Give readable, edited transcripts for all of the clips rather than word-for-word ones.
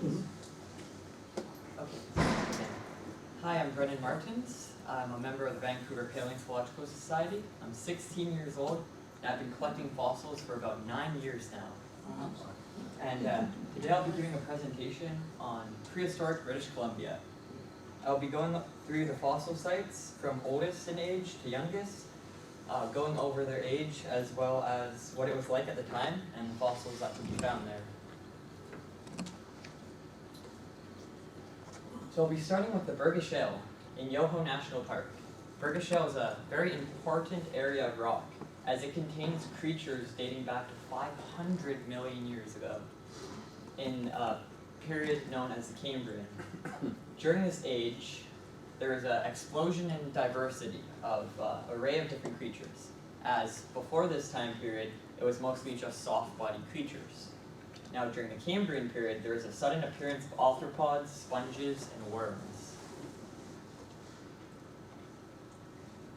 Okay. Hi, I'm Brennan Martins. I'm a member of the Vancouver Paleontological Society. I'm 16 years old, and I've been collecting fossils for about 9 years now. And today I'll be giving a presentation on prehistoric British Columbia. I'll be going through the fossil sites from oldest in age to youngest, going over their age as well as what it was like at the time and the fossils that can be found there. So I'll be starting with the Burgess Shale in Yoho National Park. Burgess Shale is a very important area of rock as it contains creatures dating back to 500 million years ago in a period known as the Cambrian. During this age, there is an explosion in diversity of array of different creatures, as before this time period, it was mostly just soft-bodied creatures. Now, during the Cambrian period, there is a sudden appearance of arthropods, sponges, and worms.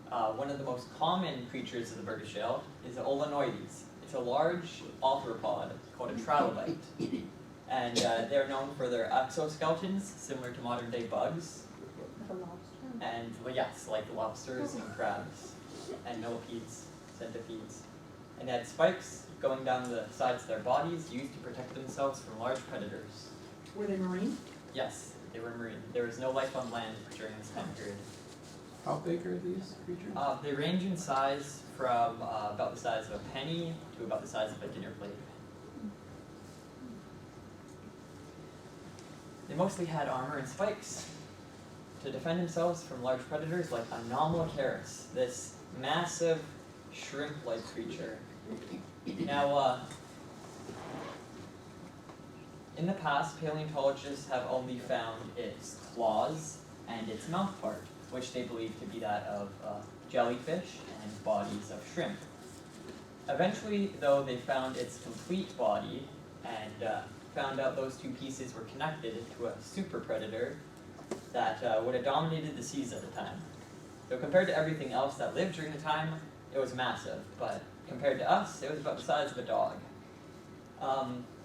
One of the most common creatures of the Burgess Shale is the Olanoides. It's a large arthropod called a trilobite. And they're known for their exoskeletons, similar to modern-day bugs. Like a lobster? And, well, yes, like lobsters and crabs, and millipedes, centipedes. And they had spikes going down the sides of their bodies, used to protect themselves from large predators. Were they marine? Yes, they were marine. There was no life on land during this time period. How big are these creatures? They range in size from about the size of a penny to about the size of a dinner plate. They mostly had armor and spikes to defend themselves from large predators like anomalocaris, this massive shrimp-like creature. Now, in the past, paleontologists have only found its claws and its mouth part, which they believe to be that of jellyfish and bodies of shrimp. Eventually, though, they found its complete body and found out those two pieces were connected to a super predator that would have dominated the seas at the time. So compared to everything else that lived during the time, it was massive, but compared to us, it was about the size of a dog.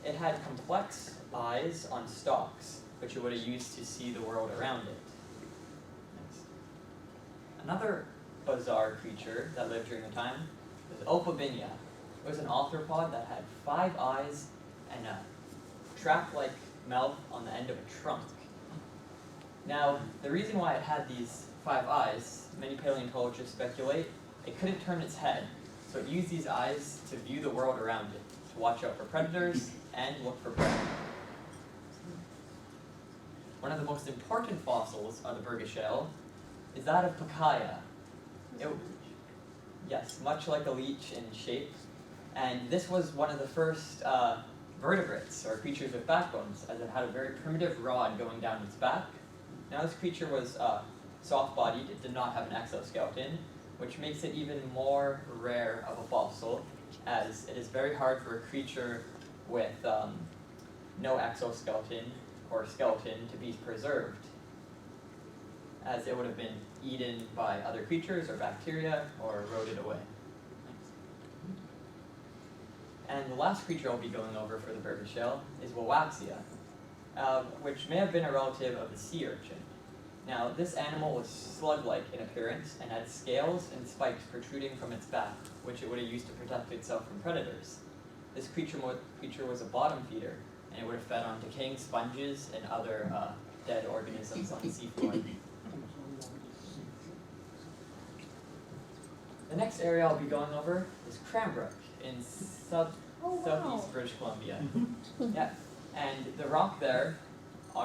It had complex eyes on stalks, which it would have used to see the world around it. Next. Another bizarre creature that lived during the time was opabinia. It was an arthropod that had 5 eyes and a trap-like mouth on the end of a trunk. Now, the reason why it had these 5 eyes, many paleontologists speculate, it couldn't turn its head, so it used these eyes to view the world around it, to watch out for predators and look for prey. One of the most important fossils of the Burgess Shale is that of Pacaya. Yes, much like a leech in shape, and this was one of the first vertebrates, or creatures with backbones, as it had a very primitive rod going down its back. Now this creature was soft-bodied, it did not have an exoskeleton, which makes it even more rare of a fossil, as it is very hard for a creature with no exoskeleton or skeleton to be preserved, as it would have been eaten by other creatures or bacteria or eroded away. And the last creature I'll be going over for the Burgess Shale is Wawapsia, which may have been a relative of the sea urchin. Now, this animal was slug-like in appearance and had scales and spikes protruding from its back, which it would have used to protect itself from predators. This creature was a bottom feeder, and it would have fed on decaying sponges and other dead organisms on the seafloor. The next area I'll be going over is Cranbrook in southeast British Columbia. Yeah, and the rock there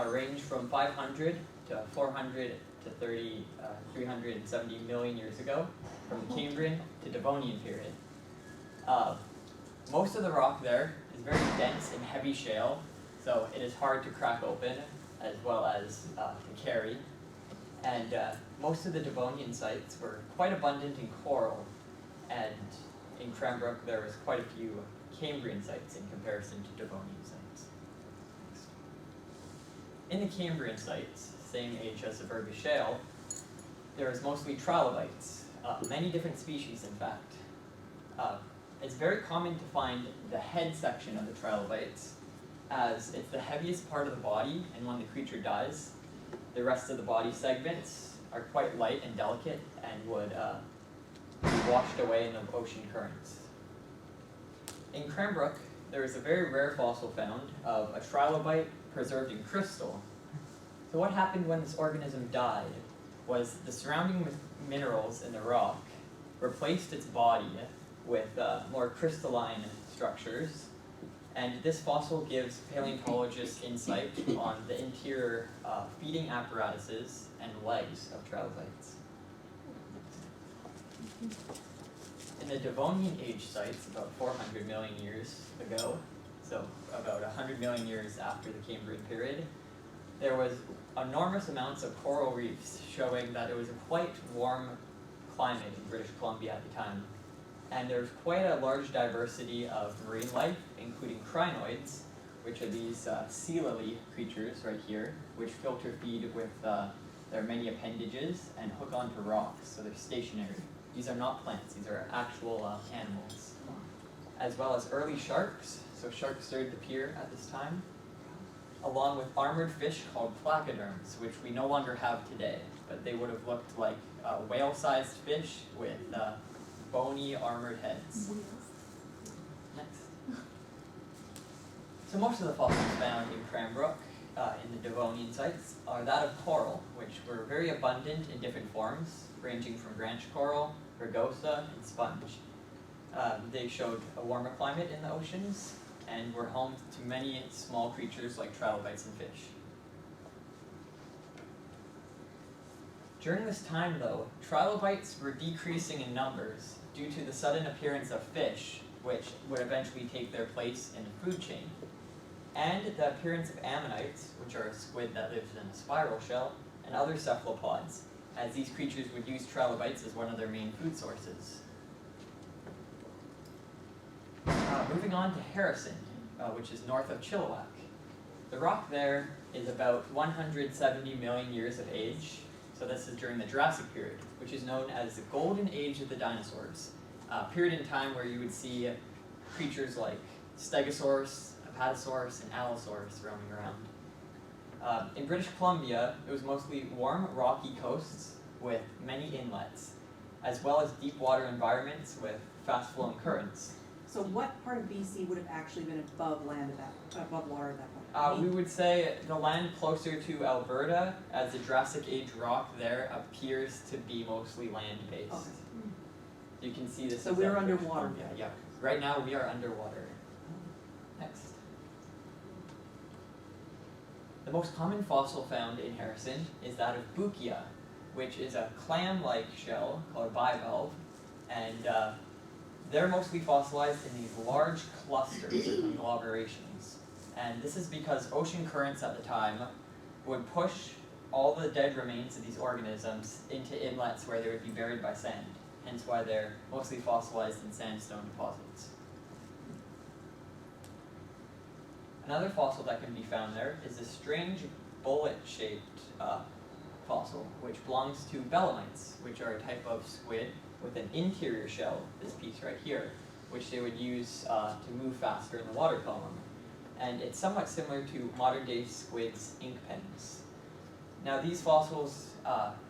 range from 500 to 400 to 370 million years ago, from the Cambrian to Devonian period. Most of the rock there is very dense and heavy shale, so it is hard to crack open as well as to carry. And most of the Devonian sites were quite abundant in coral, and in Cranbrook there was quite a few Cambrian sites in comparison to Devonian sites. In the Cambrian sites, same age as the Burgess Shale, there is mostly trilobites, many different species in fact. It's very common to find the head section of the trilobites as it's the heaviest part of the body, and when the creature dies, the rest of the body segments are quite light and delicate and would be washed away in the ocean currents. In Cranbrook, there is a very rare fossil found of a trilobite preserved in crystal. So what happened when this organism died was the surrounding minerals in the rock replaced its body with more crystalline structures, and this fossil gives paleontologists insight on the interior feeding apparatuses and legs of trilobites. In the Devonian age sites, about 400 million years ago, so about 100 million years after the Cambrian period, there was enormous amounts of coral reefs showing that it was a quite warm climate in British Columbia at the time. And there's quite a large diversity of marine life, including crinoids, which are these sea lily creatures right here, which filter feed with their many appendages and hook onto rocks, so they're stationary. These are not plants, these are actual animals. As well as early sharks, so sharks started to appear at this time, along with armored fish called placoderms, which we no longer have today, but they would have looked like whale-sized fish with bony armored heads. Next. So most of the fossils found in Cranbrook, in the Devonian sites, are that of coral, which were very abundant in different forms, ranging from branch coral, rugosa, and sponge. They showed a warmer climate in the oceans, and were home to many small creatures like trilobites and fish. During this time, though, trilobites were decreasing in numbers due to the sudden appearance of fish, which would eventually take their place in the food chain, and the appearance of ammonites, which are a squid that lives in a spiral shell, and other cephalopods, as these creatures would use trilobites as one of their main food sources. Moving on to Harrison, which is north of Chilliwack. The rock there is about 170 million years of age, so this is during the Jurassic Period, which is known as the golden age of the dinosaurs, a period in time where you would see creatures like Stegosaurus, Apatosaurus, and Allosaurus roaming around. In British Columbia, it was mostly warm, rocky coasts with many inlets, as well as deep water environments with fast-flowing currents. So what part of BC would have actually been above land at that, above water at that point? We would say the land closer to Alberta, as the Jurassic Age rock there appears to be mostly land-based. Okay. You can see this. So we're underwater. Yeah. Right now we are underwater. Next. The most common fossil found in Harrison is that of Bukia, which is a clam-like shell called a bivalve, and they're mostly fossilized in these large clusters of conglomerations. And this is because ocean currents at the time would push all the dead remains of these organisms into inlets where they would be buried by sand, hence why they're mostly fossilized in sandstone deposits. Another fossil that can be found there is a strange bullet-shaped fossil, which belongs to belemnites, which are a type of squid with an interior shell, this piece right here, which they would use to move faster in the water column. And it's somewhat similar to modern-day squids' ink pens. Now these fossils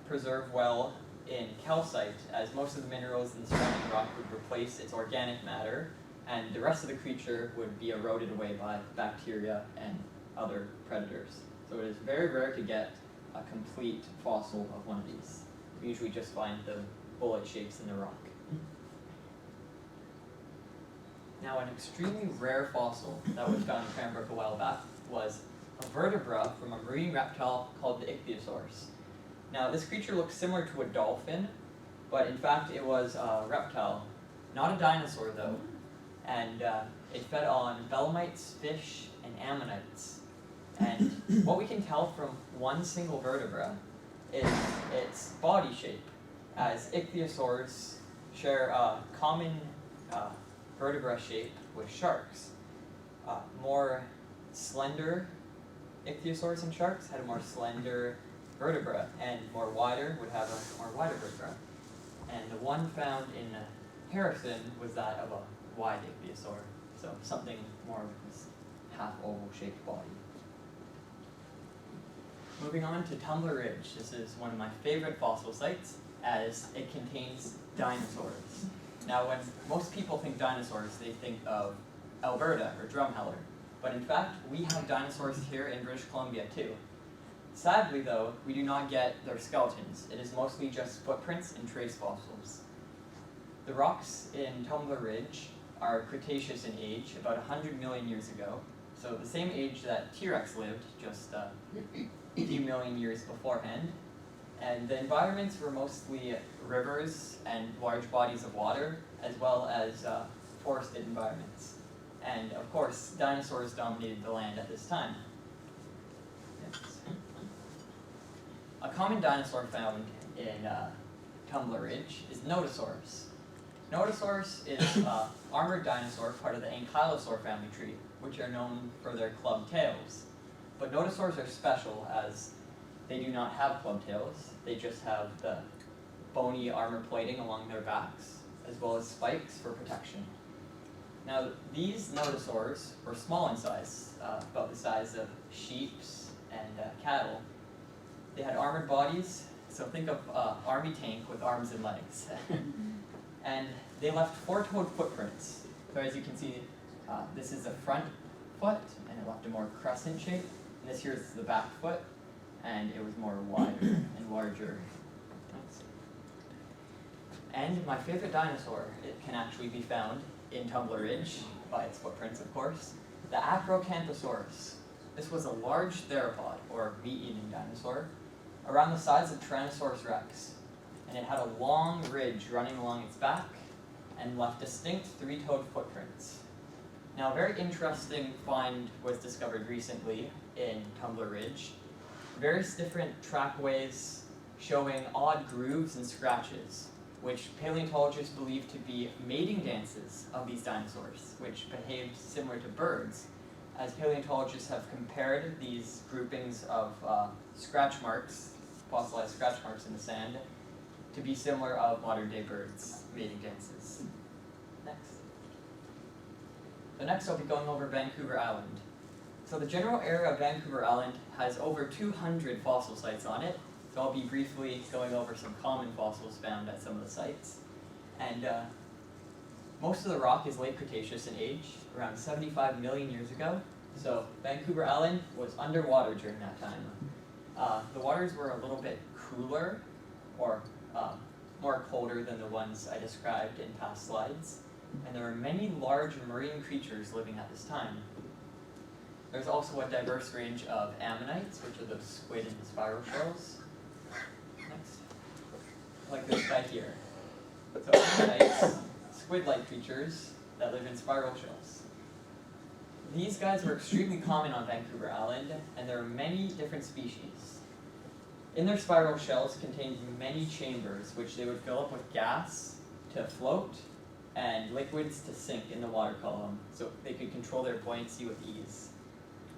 preserve well in calcite, as most of the minerals in the surrounding rock would replace its organic matter, and the rest of the creature would be eroded away by bacteria and other predators. So it is very rare to get a complete fossil of one of these. We usually just find the bullet shapes in the rock. Now, an extremely rare fossil that was found in Cranbrook a while back was a vertebra from a marine reptile called the ichthyosaurus. Now, this creature looks similar to a dolphin, but in fact it was a reptile, not a dinosaur though, and it fed on belemnites, fish, and ammonites. And what we can tell from one single vertebra is its body shape, as ichthyosaurs share a common vertebra shape with sharks. More slender ichthyosaurs and sharks had a more slender vertebra, and more wider would have a more wider vertebra. And the one found in Harrison was that of a wide ichthyosaur, so something more half-oval shaped body. Moving on to Tamla Ridge. This is one of my favorite fossil sites as it contains dinosaurs. Now when most people think dinosaurs, they think of Alberta or Drumheller. But in fact, we have dinosaurs here in British Columbia too. Sadly though, we do not get their skeletons. It is mostly just footprints and trace fossils. The rocks in Tamla Ridge are Cretaceous in age, about 100 million years ago. So the same age that T-Rex lived, just a few million years beforehand. And the environments were mostly rivers and large bodies of water, as well as forested environments. And of course, dinosaurs dominated the land at this time. Next. A common dinosaur found in Tamla Ridge is Nodosaurus. Nodosaurus is an armored dinosaur, part of the Ankylosaur family tree, which are known for their clubbed tails. But Nodosaurs are special as they do not have clubbed tails. They just have the bony armor plating along their backs, as well as spikes for protection. Now, these Nodosaurs were small in size, about the size of sheep and cattle. They had armored bodies, so think of an army tank with arms and legs. And they left four-toed footprints. So as you can see, this is the front foot, and it left a more crescent shape. And this here is the back foot, and it was more wider and larger. And my favorite dinosaur, it can actually be found in Tamla Ridge, by its footprints of course, the Acrocanthosaurus. This was a large theropod, or meat-eating dinosaur, around the size of Tyrannosaurus rex. And it had a long ridge running along its back, and left distinct three-toed footprints. Now a very interesting find was discovered recently in Tamla Ridge. Various different trackways showing odd grooves and scratches, which paleontologists believe to be mating dances of these dinosaurs, which behaved similar to birds, as paleontologists have compared these groupings of scratch marks, fossilized scratch marks in the sand, to be similar of modern-day birds' mating dances. Next. So next I'll be going over Vancouver Island. So the general area of Vancouver Island has over 200 fossil sites on it. So I'll be briefly going over some common fossils found at some of the sites. And most of the rock is late Cretaceous in age, around 75 million years ago. So Vancouver Island was underwater during that time. The waters were a little bit cooler, or more colder than the ones I described in past slides. And there were many large marine creatures living at this time. There's also a diverse range of ammonites, which are those squid and spiral shells. Next. Like this guy here. So ammonites, squid-like creatures that live in spiral shells. These guys were extremely common on Vancouver Island, and there are many different species. In their spiral shells contained many chambers, which they would fill up with gas to float and liquids to sink in the water column, so they could control their buoyancy with ease.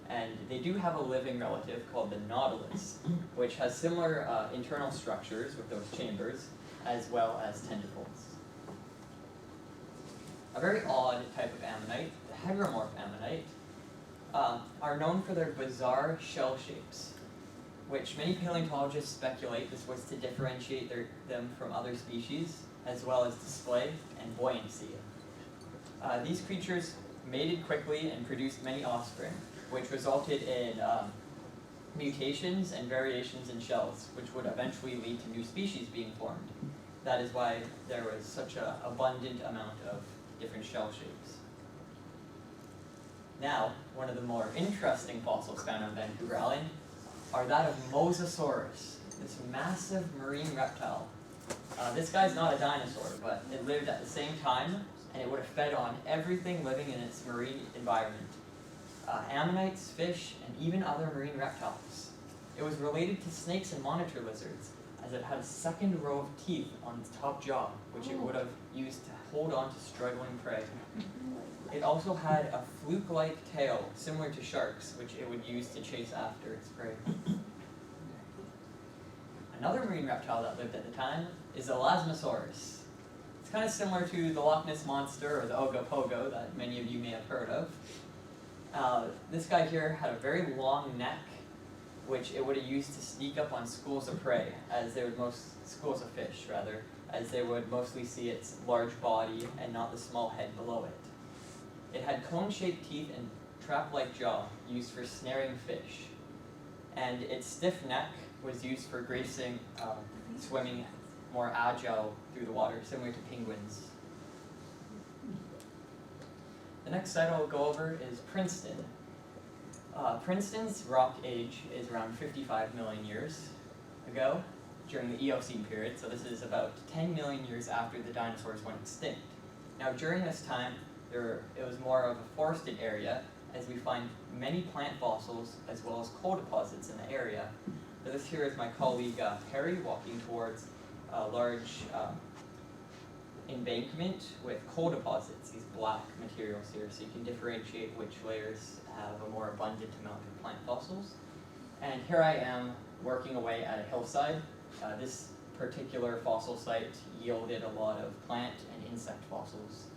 And they do have a living relative called the nautilus, which has similar internal structures with those chambers, as well as tentacles. A very odd type of ammonite, the heteromorph ammonite, are known for their bizarre shell shapes, which many paleontologists speculate this was to differentiate them from other species, as well as display and buoyancy. These creatures mated quickly and produced many offspring, which resulted in mutations and variations in shells, which would eventually lead to new species being formed. That is why there was such an abundant amount of different shell shapes. Now, one of the more interesting fossils found on Vancouver Island are that of Mosasaurus, this massive marine reptile. This guy's not a dinosaur, but it lived at the same time, and it would have fed on everything living in its marine environment. Ammonites, fish, and even other marine reptiles. It was related to snakes and monitor lizards, as it had a second row of teeth on its top jaw, which it would have used to hold on to struggling prey. It also had a fluke-like tail, similar to sharks, which it would use to chase after its prey. Another marine reptile that lived at the time is Elasmosaurus. It's kind of similar to the Loch Ness Monster or the Ogopogo that many of you may have heard of. This guy here had a very long neck, which it would have used to sneak up on schools of prey, schools of fish rather, as they would mostly see its large body and not the small head below it. It had cone-shaped teeth and trap-like jaw used for snaring fish, and its stiff neck was used for grazing, swimming more agile through the water, similar to penguins. The next site I'll go over is Princeton. Princeton's rock age is around 55 million years ago, during the Eocene period, so this is about 10 million years after the dinosaurs went extinct. Now during this time, it was more of a forested area, as we find many plant fossils as well as coal deposits in the area. So this here is my colleague Perry walking towards a large embankment with coal deposits, these black materials here, so you can differentiate which layers have a more abundant amount of plant fossils. And here I am working away at a hillside. This particular fossil site yielded a lot of plant and insect fossils.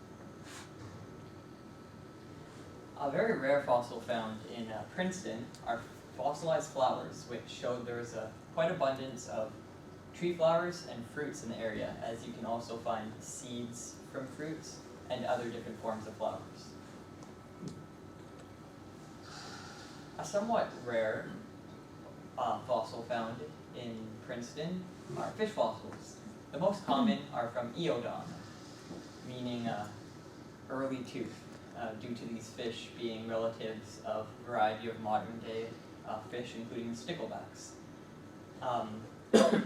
A very rare fossil found in Princeton are fossilized flowers, which showed there was a quite abundance of tree flowers and fruits in the area, as you can also find seeds from fruits and other different forms of flowers. A somewhat rare fossil found in Princeton are fish fossils. The most common are from Eodon, meaning early tooth, due to these fish being relatives of a variety of modern day fish, including the sticklebacks.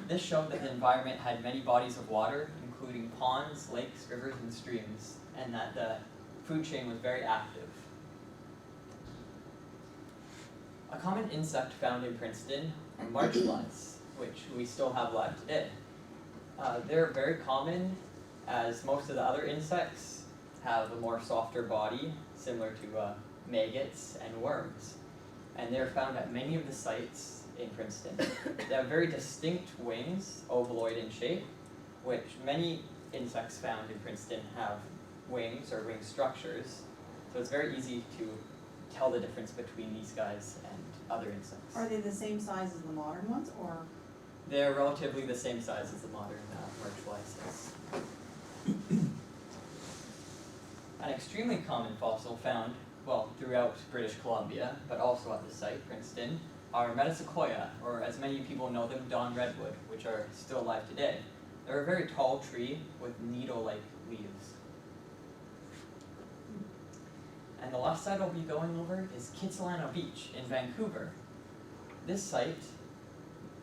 This showed that the environment had many bodies of water, including ponds, lakes, rivers, and streams, and that the food chain was very active. A common insect found in Princeton are march flies, which we still have alive today. They're very common, as most of the other insects have a more softer body, similar to maggots and worms. And they're found at many of the sites in Princeton. They have very distinct wings, ovaloid in shape, which many insects found in Princeton have wings or wing structures. So it's very easy to tell the difference between these guys and other insects. Are they the same size as the modern ones, or? They're relatively the same size as the modern march flies, yes. An extremely common fossil found, well, throughout British Columbia, but also at the site, Princeton, are metasequoia, or as many people know them, Don redwood, which are still alive today. They're a very tall tree with needle-like leaves. And the last site I'll be going over is Kitsilano Beach in Vancouver. This site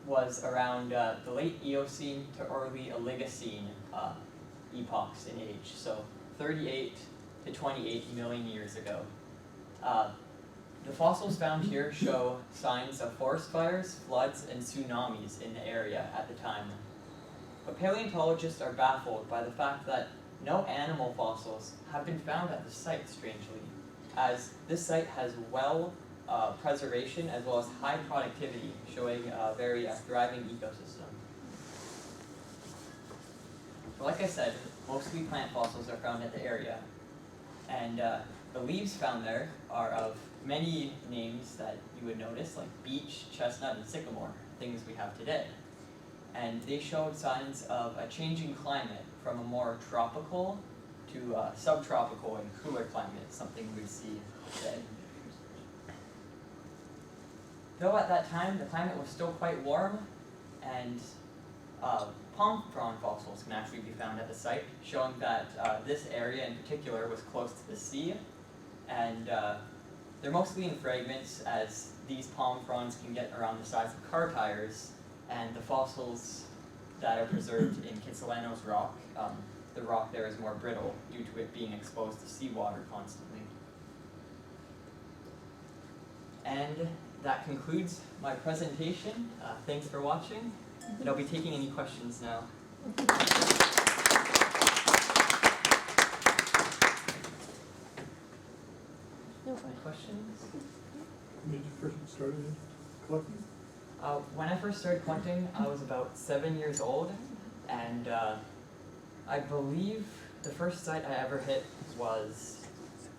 was around the late Eocene to early Oligocene epochs in age, so 38 to 28 million years ago. The fossils found here show signs of forest fires, floods, and tsunamis in the area at the time. But paleontologists are baffled by the fact that no animal fossils have been found at the site, strangely, as this site has preservation as well as high productivity, showing a very thriving ecosystem. But like I said, mostly plant fossils are found at the area, and the leaves found there are of many names that you would notice, like beech, chestnut, and sycamore, things we have today. And they showed signs of a changing climate from a more tropical to subtropical and cooler climate, something we see today. Though at that time the climate was still quite warm, and palm frond fossils can actually be found at the site, showing that this area in particular was close to the sea, and they're mostly in fragments, as these palm fronds can get around the size of car tires, and the fossils that are preserved in Kitsilano's rock, the rock there is more brittle due to it being exposed to seawater constantly. And that concludes my presentation. Thanks for watching, and I'll be taking any questions now. Any questions? When did you first started collecting? When I first started collecting, I was about 7 years old, and I believe the first site I ever hit was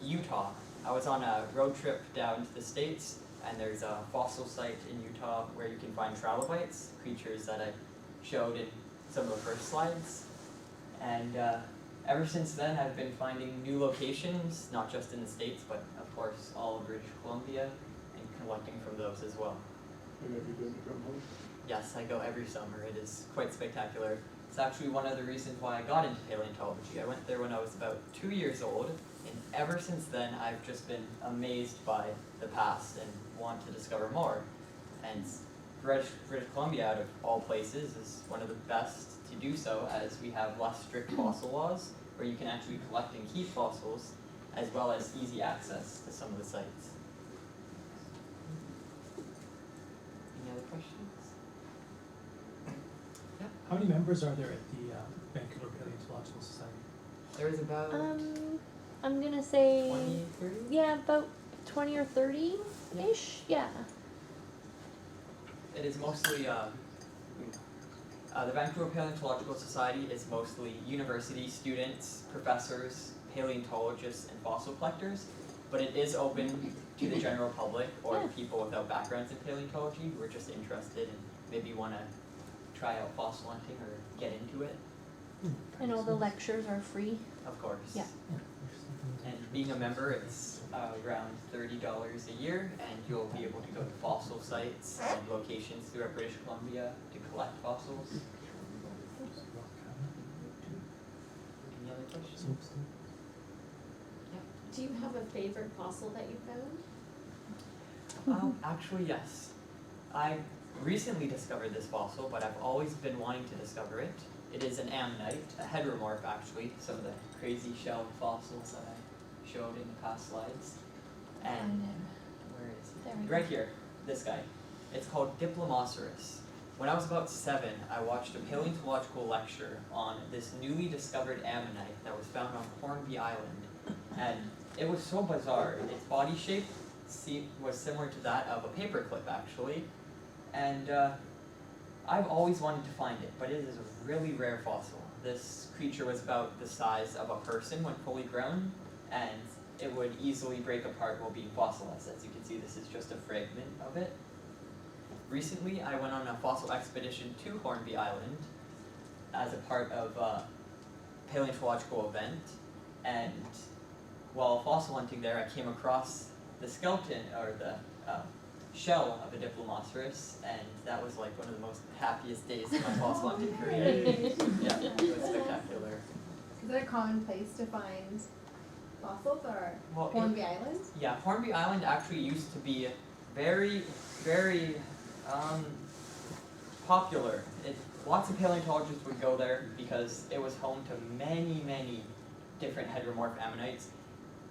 Utah. I was on a road trip down to the States, and there's a fossil site in Utah where you can find trilobites, creatures that I showed in some of the first slides. And ever since then, I've been finding new locations, not just in the States, but of course all of British Columbia, and collecting from those as well. And have you been to Drumheller? Yes, I go every summer. It is quite spectacular. It's actually one of the reasons why I got into paleontology. I went there when I was about 2 years old, and ever since then I've just been amazed by the past and want to discover more. And British Columbia, out of all places, is one of the best to do so, as we have less strict fossil laws, where you can actually collect and keep fossils, as well as easy access to some of the sites. Any other questions? How many members are there at the Vancouver Paleontological Society? There's about I'm gonna say 20, 30? yeah, about 20 or 30-ish. Yeah. It is mostly, the Vancouver Paleontological Society is mostly university students, professors, paleontologists, and fossil collectors, but it is open to the general public or Yeah. people without backgrounds in paleontology who are just interested and maybe want to try out fossil hunting or get into it, And all the lectures are free. of course. Yeah. And being a member, it's around $30 a year, and you'll be able to go to fossil sites and locations throughout British Columbia to collect fossils. Any other questions? Do you have a favorite fossil that you found? Actually, yes. I recently discovered this fossil, but I've always been wanting to discover it. It is an ammonite, a heteromorph actually, some of the crazy shell fossils that I showed in the past slides. And where is There it? we go. Right here, this guy. It's called diplomoceras. When I was about 7, I watched a paleontological lecture on this newly discovered ammonite that was found on Hornby Island. And it was so bizarre. Its body shape was similar to that of a paperclip actually. And I've always wanted to find it, but it is a really rare fossil. This creature was about the size of a person when fully grown, and it would easily break apart while being fossilized. As you can see, this is just a fragment of it. Recently, I went on a fossil expedition to Hornby Island as a part of a paleontological event, and while fossil hunting there, I came across the skeleton, or the shell of a diplomoceras, and that was like one of the most happiest days of my fossil hunting career. Yeah, it was spectacular. Is it a common place to find fossils or Well, Hornby Island? Yeah, Hornby Island actually used to be very, very popular. Lots of paleontologists would go there because it was home to many, many different heteromorph ammonites,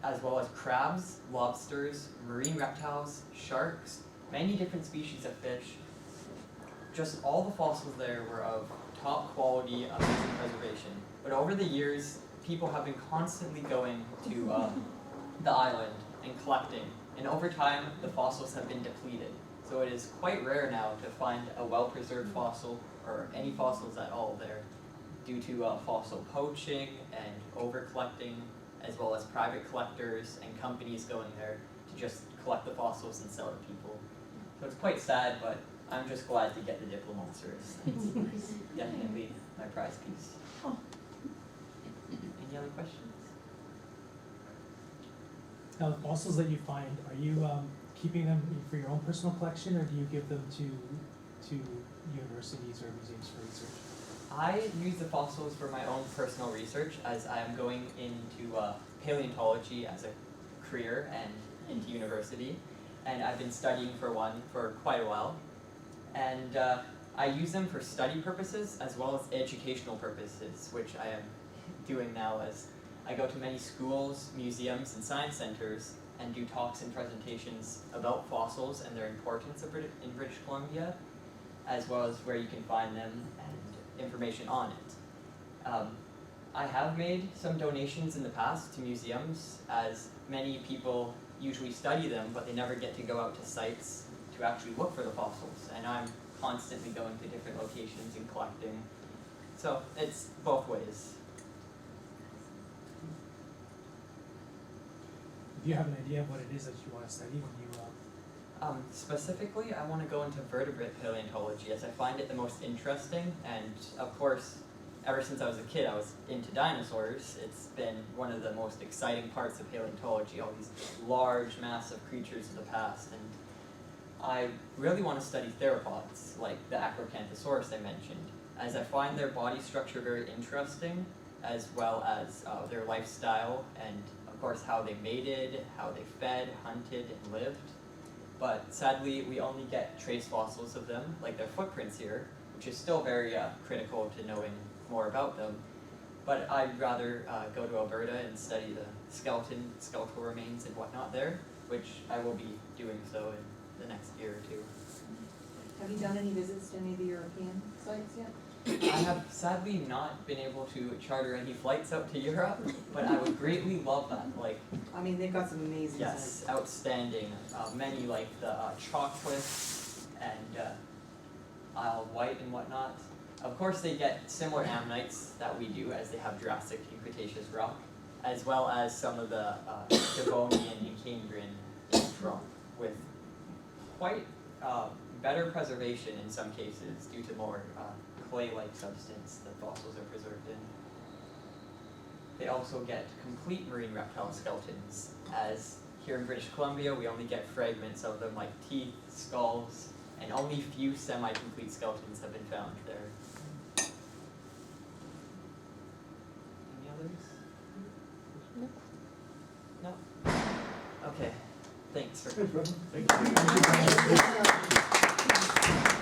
as well as crabs, lobsters, marine reptiles, sharks, many different species of fish. Just all the fossils there were of top quality, amazing preservation. But over the years, people have been constantly going to the island and collecting, and over time, the fossils have been depleted. So it is quite rare now to find a well-preserved fossil, or any fossils at all there, due to fossil poaching and over-collecting, as well as private collectors and companies going there to just collect the fossils and sell to people. So it's quite sad, but I'm just glad to get the diplomoceras. It's definitely my prize piece. Oh. Any other questions? Now, the fossils that you find, are you keeping them for your own personal collection, or do you give them to universities or museums for research? I use the fossils for my own personal research, as I am going into paleontology as a career and into university, and I've been studying for one for quite a while. And I use them for study purposes as well as educational purposes, which I am doing now as I go to many schools, museums, and science centers and do talks and presentations about fossils and their importance in British Columbia, as well as where you can find them and information on it. I have made some donations in the past to museums, as many people usually study them, but they never get to go out to sites to actually look for the fossils, and I'm constantly going to different locations and collecting. So it's both ways. Do you have an idea of what it is that you want to study when you, Specifically, I want to go into vertebrate paleontology as I find it the most interesting, and of course, ever since I was a kid, I was into dinosaurs. It's been one of the most exciting parts of paleontology, all these large, massive creatures of the past, and I really want to study theropods, like the Acrocanthosaurus I mentioned, as I find their body structure very interesting, as well as their lifestyle, and of course how they mated, how they fed, hunted, and lived. But sadly, we only get trace fossils of them, like their footprints here, which is still very critical to knowing more about them. But I'd rather go to Alberta and study the skeletal remains and whatnot there, which I will be doing so in the next year or two. Have you done any visits to any of the European sites yet? I have sadly not been able to charter any flights out to Europe, but I would greatly love that. Like, I mean, they've got some amazing sites. yes, outstanding. Many like the chalk cliffs and Isle of Wight and whatnot. Of course, they get similar ammonites that we do, as they have Jurassic and Cretaceous rock, as well as some of the Devonian and Cambrian rock, with quite better preservation in some cases due to more clay-like substance the fossils are preserved in. They also get complete marine reptile skeletons, as here in British Columbia we only get fragments of them like teeth, skulls, and only few semi-complete skeletons have been found there. Any others? No. No? Okay. Thanks for Thanks, Brendan. Thank you. Thank you.